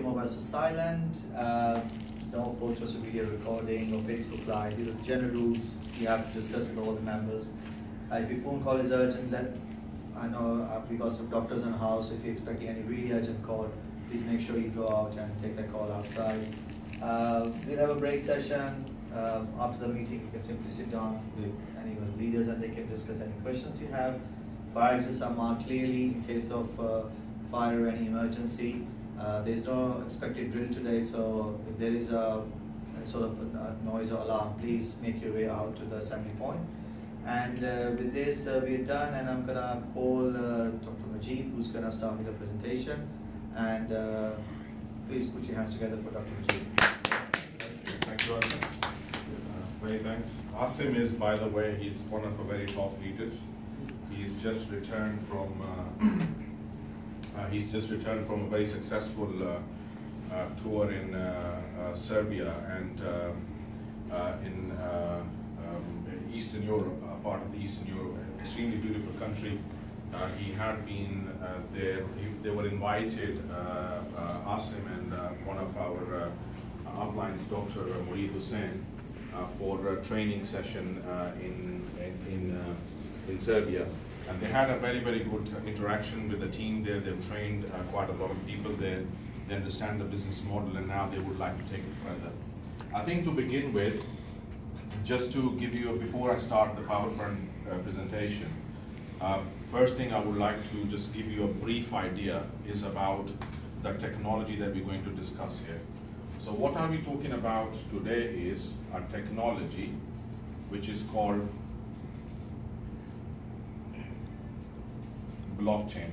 your mobiles to silent. No photos or video recording or Facebook Live. These are the general rules you have to discuss with all the members. If your phone call is urgent, I know we got some doctors in the house. If you're expecting any really urgent call, please make sure you go out and take that call outside. We'll have a break session. After the meeting, you can simply sit down with any of the leaders and they can discuss any questions you have. Fire exits are marked clearly in case of fire or any emergency. There's no expected drill today, so if there is a sort of a noise or alarm, please make your way out to the assembly point. And with this, we're done, and I'm going to call Dr. Majeed, who's going to start with the presentation. And please put your hands together for Dr. Majeed. Thank you, Asim. Many thanks. Asim is, by the way, he's one of our very top leaders. He's just returned from a very successful tour in Serbia and in Eastern Europe, part of the Eastern Europe, extremely beautiful country. He had been there. They were invited, Asim and one of our uplines, Dr. Moeed Hussain, for a training session in Serbia. And they had a very, very good interaction with the team there. They've trained quite a lot of people there. They understand the business model, and now they would like to take it further. I think to begin with, just to give you, before I start the PowerPoint presentation, first thing I would like to just give you a brief idea is about the technology that we're going to discuss here. So what are we talking about today is a technology which is called blockchain.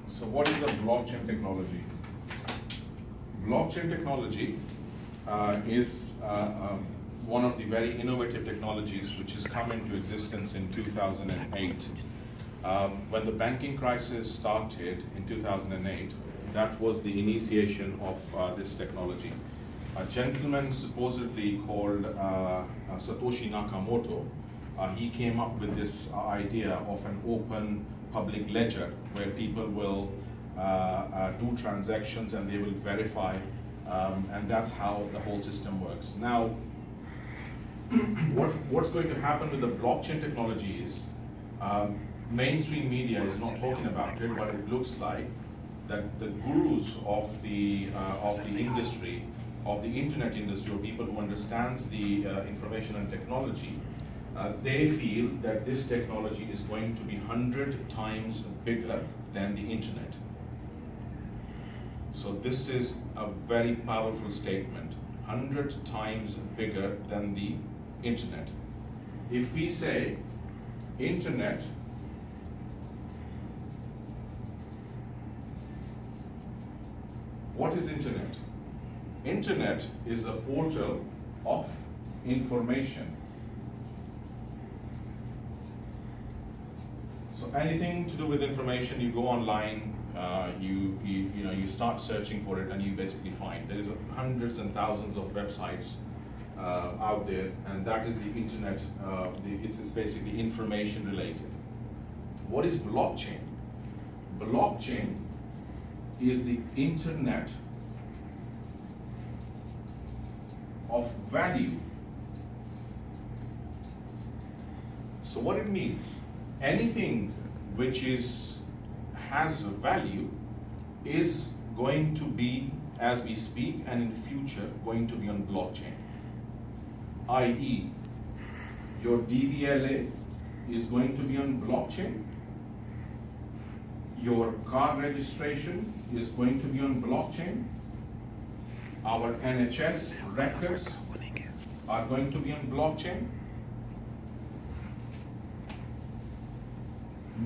So what is the blockchain technology? Blockchain technology is one of the very innovative technologies which has come into existence in 2008. When the banking crisis started in 2008, that was the initiation of this technology. A gentleman supposedly called Satoshi Nakamoto, he came up with this idea of an open public ledger where people will do transactions and they will verify, and that's how the whole system works. Now, what's going to happen with the blockchain technology is, mainstream media is not talking about it, but it looks like that the gurus of the industry, of the internet industry, or people who understands the information and technology, they feel that this technology is going to be 100 times bigger than the internet. So this is a very powerful statement, 100 times bigger than the internet. If we say internet what is internet? Internet is a portal of information. So anything to do with information, you go online, you start searching for it, and you basically find there is hundreds and thousands of websites out there, and that is the internet. It's basically information related. What is blockchain? Blockchain is the internet of value. So what it means, anything which has value is going to be, as we speak and in future, going to be on blockchain. i.e., your DVLA is going to be on blockchain. Your car registration is going to be on blockchain. Our NHS records are going to be on blockchain.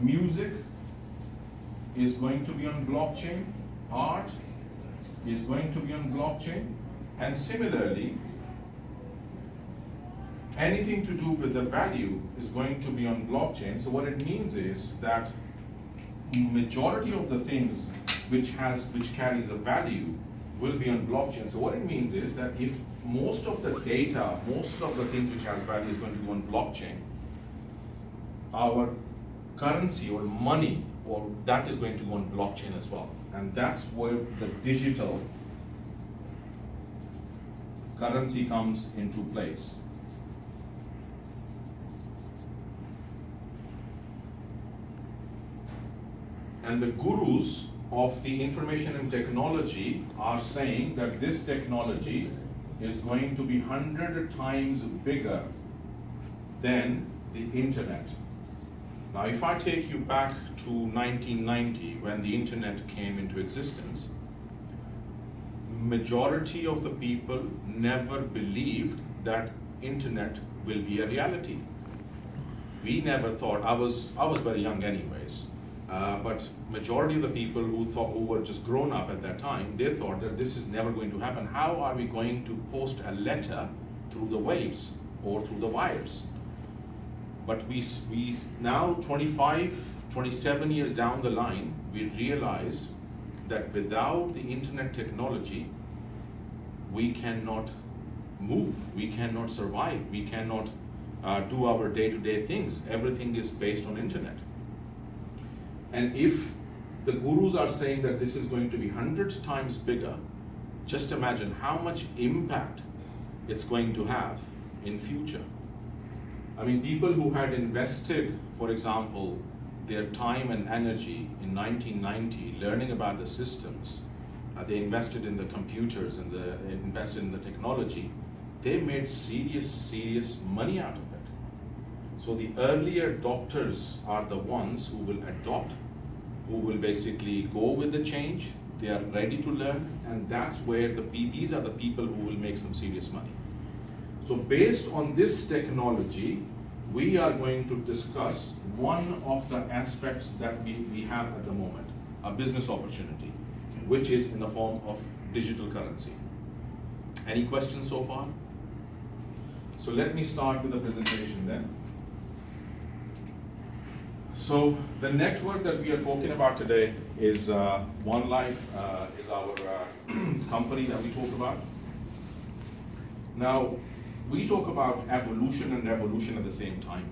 Music is going to be on blockchain. Art is going to be on blockchain. And similarly, anything to do with the value is going to be on blockchain. So what it means is that majority of the things which carries a value will be on blockchain. So what it means is that if most of the data, most of the things which has value is going to go on blockchain, our currency or money or that is going to go on blockchain as well. And that's where the digital currency comes into place. And the gurus of the information and technology are saying that this technology is going to be 100 times bigger than the internet. Now, if I take you back to 1990, when the internet came into existence, majority of the people never believed that internet will be a reality. We never thought, I was very young anyways, but majority of the people who were just grown up at that time, they thought that this is never going to happen. How are we going to post a letter through the waves or through the wires? But we now 27 years down the line, we realize that without the internet technology, we cannot move, we cannot survive, we cannot do our day-to-day things. Everything is based on internet. And if the gurus are saying that this is going to be 100 times bigger, just imagine how much impact it's going to have in future. I mean, people who had invested, for example, their time and energy in 1990 learning about the systems, they invested in the computers and they invested in the technology, they made serious money out of it. So the earlier adopters are the ones who will adopt, who will basically go with the change, they are ready to learn, and that's where these are the people who will make some serious money. So based on this technology, we are going to discuss one of the aspects that we have at the moment, a business opportunity, which is in the form of digital currency. Any questions so far? So let me start with the presentation then. So the network that we are talking about today is One Life, is our company that we talk about. Now, we talk about evolution and revolution at the same time.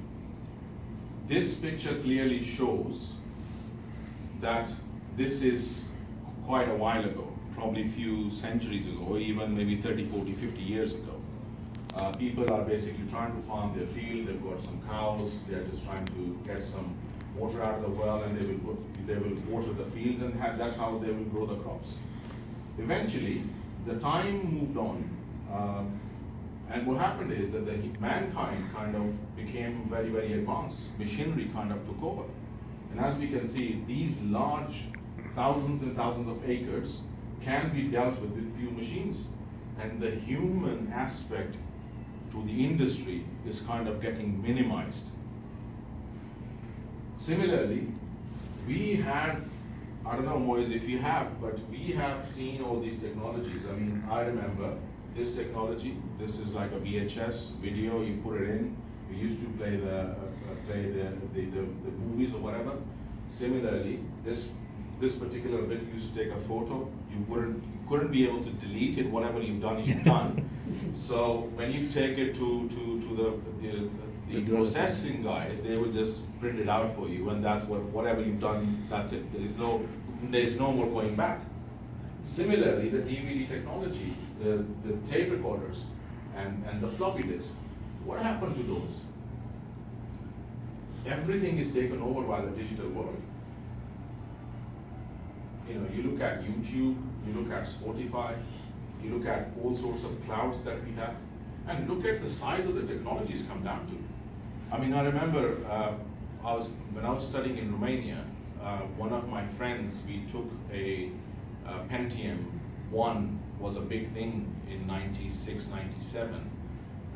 This picture clearly shows that this is quite a while ago, probably a few centuries ago, or even maybe 30, 40, 50 years ago. People are basically trying to farm their field, they've got some cows, they're just trying to get some water out of the well, and they will water the fields, and that's how they will grow the crops. Eventually, the time moved on, and what happened is that mankind kind of became very advanced. Machinery kind of took over. And as we can see, these large thousands and thousands of acres can be dealt with few machines. And the human aspect to the industry is kind of getting minimized. Similarly, we have, I don't know, Moise, if you have, but we have seen all these technologies. I mean, I remember this technology. This is like a VHS video. You put it in. We used to play the movies or whatever. Similarly, this particular bit used to take a photo. You couldn't be able to delete it. Whatever you've done. So when you take it to the processing guys, they will just print it out for you, and that's whatever you've done. That's it. There's no more going back. Similarly, the DVD technology, the tape recorders, and the floppy disk. What happened to those? Everything is taken over by the digital world. You know, you look at YouTube, you look at Spotify, you look at all sorts of clouds that we have, and look at the size of the technologies come down to. I mean, I remember when I was studying in Romania, one of my friends, we took a Pentium 1 was a big thing in 96, 97.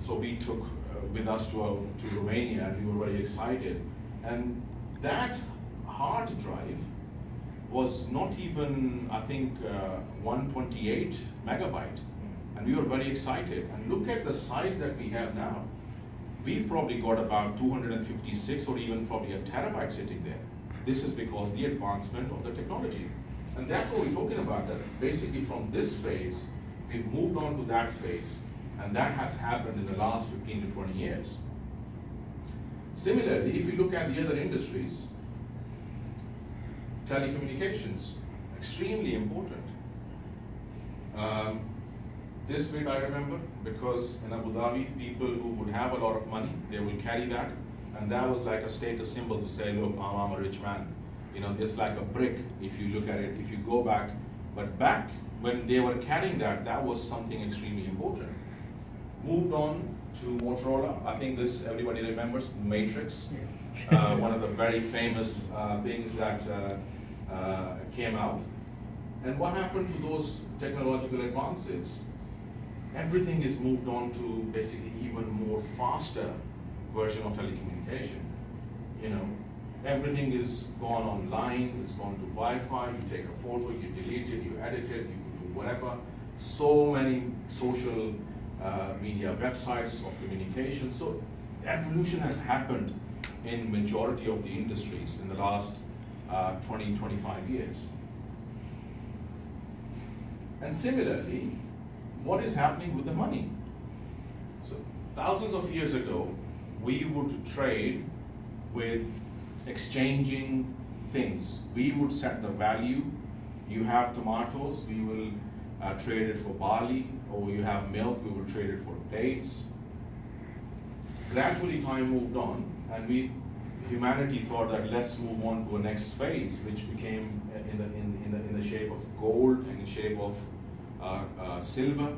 So we took with us to Romania, and we were very excited. And that hard drive was not even, I think, 128 megabyte. And we were very excited. And look at the size that we have now. We've probably got about 256 or even probably a terabyte sitting there. This is because the advancement of the technology. And that's what we're talking about, that basically from this phase, we've moved on to that phase, and that has happened in the last 15 to 20 years. Similarly, if you look at the other industries, telecommunications, extremely important. This bit I remember because in Abu Dhabi, people who would have a lot of money, they will carry that, and that was like a status symbol to say, look, I'm a rich man. You know, it's like a brick if you look at it, if you go back. But back when they were carrying that, that was something extremely important. Moved on to Motorola. I think this everybody remembers, Matrix. One of the very famous things that came out. And what happened to those technological advances? Everything is moved on to basically even more faster version of telecommunication. You know, everything is gone online, it's gone to Wi-Fi, you take a photo, you delete it, you edit it, you do whatever. So many social media websites of communication. So evolution has happened in majority of the industries in the last 20, 25 years. And similarly, what is happening with the money? So thousands of years ago, we would trade with exchanging things. We would set the value. You have tomatoes, we will trade it for barley, or you have milk, we will trade it for dates. Gradually time moved on, and humanity thought that let's move on to a next phase, which became in the shape of gold, in the shape of silver.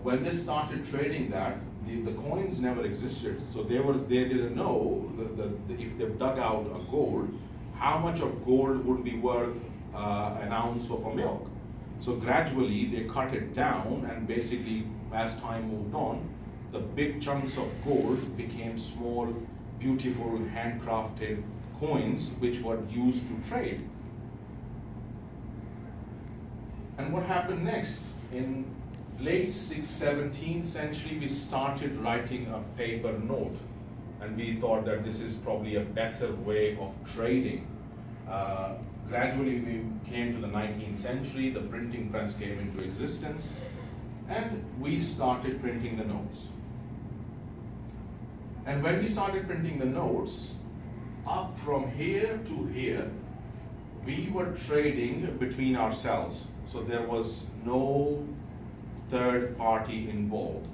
When they started trading that, the coins never existed, so they didn't know if they dug out a gold, how much of gold would be worth an ounce of a milk. So gradually they cut it down, and basically as time moved on, the big chunks of gold became small, beautiful, handcrafted coins which were used to trade. And what happened next? In late 17th century, we started writing a paper note, and we thought that this is probably a better way of trading. Gradually, we came to the 19th century, the printing press came into existence, and we started printing the notes. And when we started printing the notes, up from here to here, we were trading between ourselves. So there was no third party involved.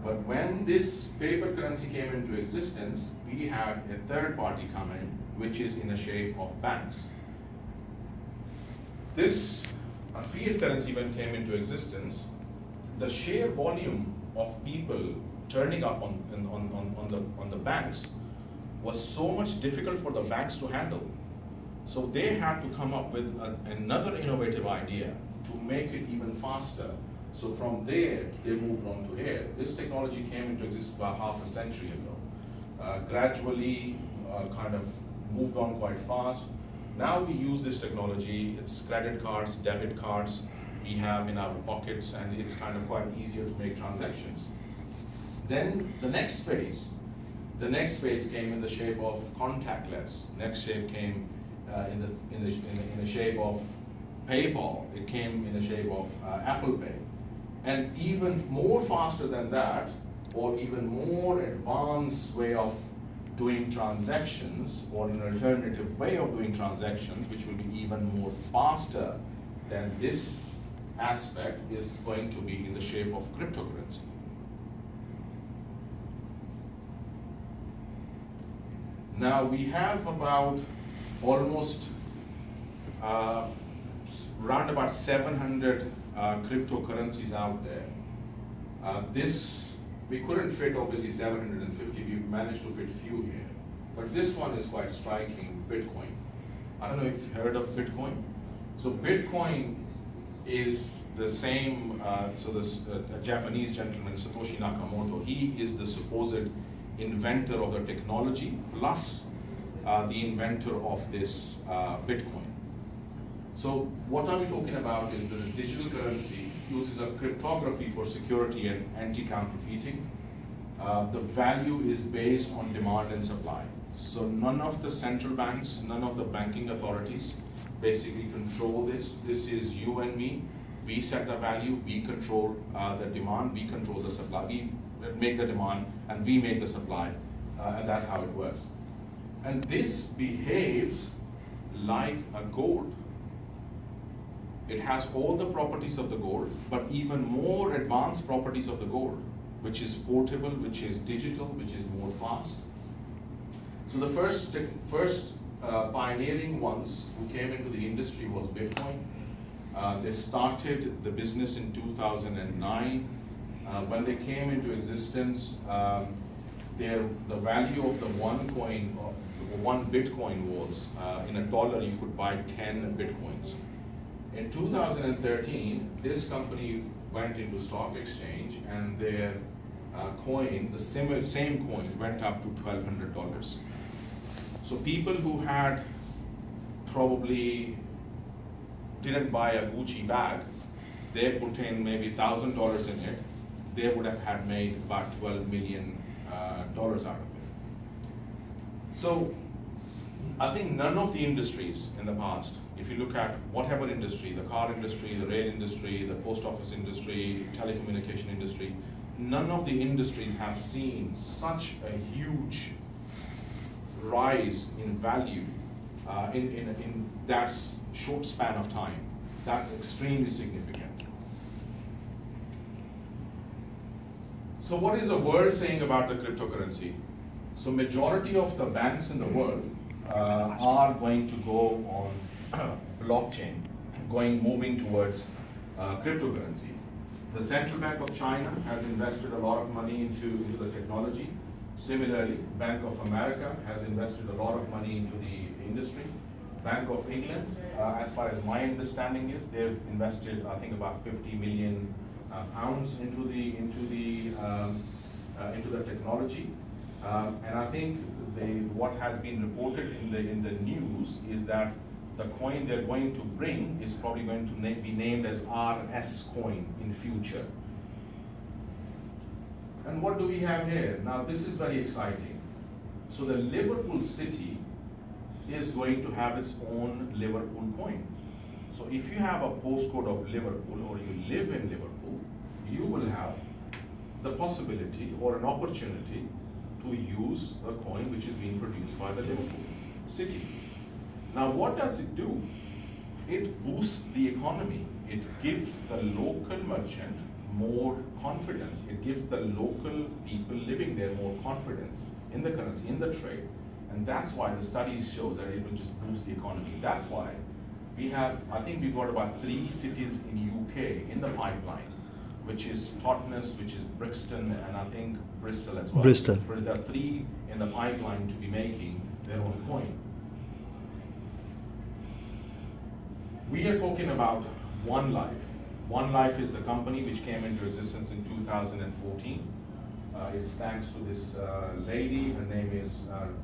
But when this paper currency came into existence, we had a third party come in, which is in the shape of banks. This fiat currency, when came into existence, the sheer volume of people turning up on the banks was so much difficult for the banks to handle. So they had to come up with another innovative idea to make it even faster. So from there, they moved on to here. This technology came into existence about half a century ago. Gradually, kind of moved on quite fast. Now we use this technology. It's credit cards, debit cards we have in our pockets, and it's kind of quite easier to make transactions. Then the next phase came in the shape of contactless. Next shape came in the shape of PayPal. It came in the shape of Apple Pay. And even more faster than that, or even more advanced way of doing transactions, or an alternative way of doing transactions, which will be even more faster than this aspect, is going to be in the shape of cryptocurrency. Now we have about almost around about 700 cryptocurrencies out there. We couldn't fit obviously 750, we've managed to fit few here. But this one is quite striking, Bitcoin. I don't know if you've heard of Bitcoin. So Bitcoin is the same, a Japanese gentleman, Satoshi Nakamoto, he is the supposed inventor of the technology, plus the inventor of this Bitcoin. So what are we talking about is that the digital currency uses a cryptography for security and anti-counterfeiting. The value is based on demand and supply. So none of the central banks, none of the banking authorities basically control this. This is you and me. We set the value, we control the demand, we control the supply. We make the demand and we make the supply, and that's how it works. And this behaves like a gold. It has all the properties of the gold, but even more advanced properties of the gold, which is portable, which is digital, which is more fast. So the first pioneering ones who came into the industry was Bitcoin. They started the business in 2009. When they came into existence, the value of the one coin, one Bitcoin was, in $1 you could buy 10 Bitcoins. In 2013, this company went into stock exchange and their coin, the same coin, went up to $1,200. So people who had probably didn't buy a Gucci bag, they put in maybe $1,000 in it, they would have had made about $12 million out of it. So I think none of the industries in the past, if you look at whatever industry, the car industry, the rail industry, the post office industry, telecommunication industry, none of the industries have seen such a huge rise in value in that short span of time. That's extremely significant. So what is the world saying about the cryptocurrency? So majority of the banks in the world are going to go on blockchain, moving towards cryptocurrency. The Central Bank of China has invested a lot of money into the technology. Similarly, Bank of America has invested a lot of money into the industry. Bank of England, as far as my understanding is, they've invested, I think, about 50 million pounds into the technology. And I think what has been reported in the news is that the coin they're going to bring is probably going to be named as RS coin in future. And what do we have here? Now this is very exciting. So the Liverpool city is going to have its own Liverpool coin. So if you have a postcode of Liverpool or you live in Liverpool, you will have the possibility or an opportunity to use a coin which is being produced by the Liverpool city. Now what does it do? It boosts the economy. It gives the local merchant more confidence. It gives the local people living there more confidence in the currency, in the trade. And that's why the studies show that it will just boost the economy. That's why we have, I think we've got about 3 cities in UK in the pipeline, which is Totnes, which is Brixton, and I think Bristol as well. Bristol. There are 3 in the pipeline to be making their own coin. We are talking about One Life. One Life is the company which came into existence in 2014. It's thanks to this lady. Her name is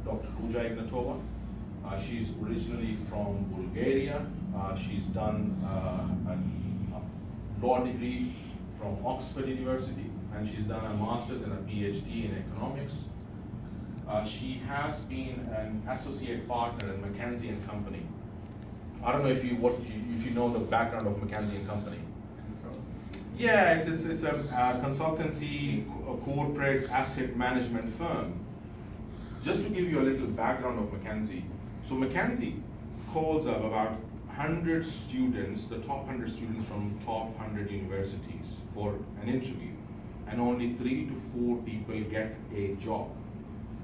Dr. Ruja Ignatova. She's originally from Bulgaria. She's done a law degree from Oxford University, and she's done a master's and a PhD in economics. She has been an associate partner in McKinsey & Company. I don't know if you know the background of McKinsey & Company. Yeah, it's a consultancy, a corporate asset management firm. Just to give you a little background of McKinsey. So McKinsey calls up about 100 students, the top 100 students from top 100 universities for an interview. And only 3 to 4 people get a job.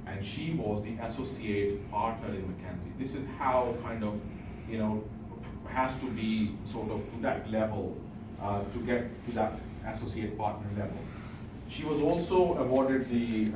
And she was the associate partner in McKinsey. This is how kind of, has to be sort of to that level to get to that associate partner level. She was also awarded the